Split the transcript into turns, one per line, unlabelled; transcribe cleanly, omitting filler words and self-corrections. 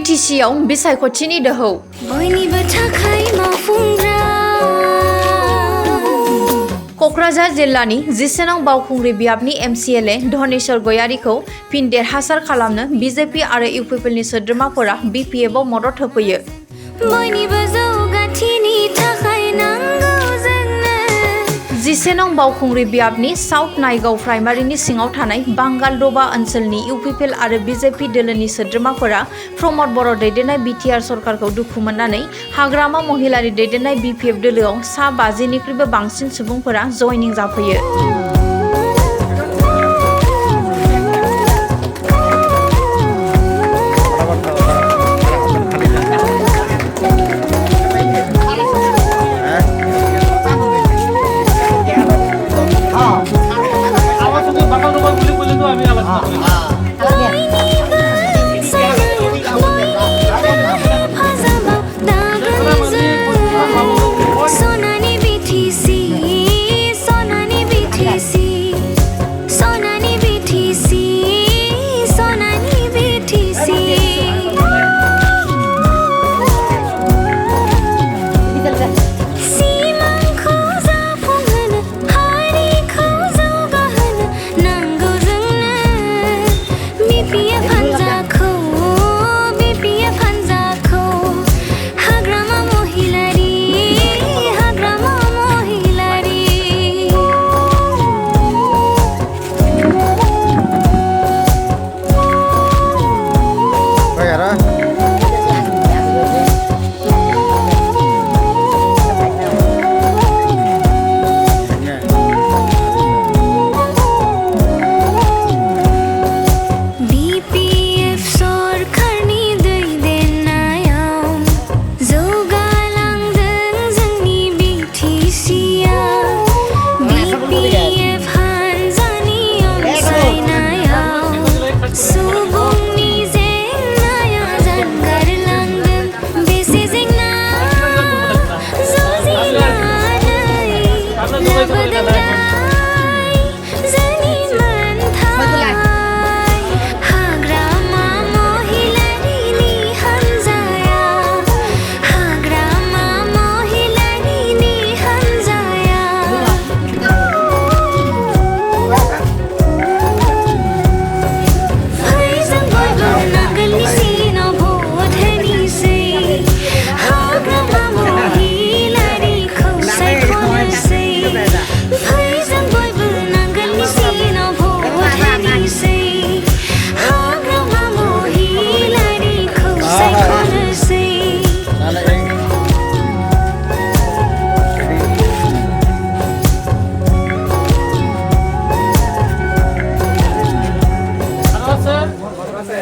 बिटिसिआव बिसायख'थिनि दोहौ। क'क्राझार जिल्लानि 11 नं बावखुंग्रि बियाबनि MCLA धनेश्वर गयारीखौ फिन देरहासार खालामनो BJP आरो UPPनि सोद्रोमाफोरा BPFआव मदद होफैयो। 11 नं बावखुंग्रि बियाबनि साउथ नायगाव प्राइमारिनि सिङाव थानाय बांगाल दबा ओनसोलनि UPP आरो BJP दोलोनि सोद्रोमाफोरा प्रमद बर' दैदेननाय BTR सरकारखौ दुखु मोननानै हाग्रामा महिलारि दैदेननाय BPF दोलोआव सा 50 निख्रुइबो बांसिन सुबुंफोरा जयनिं जाफैयो।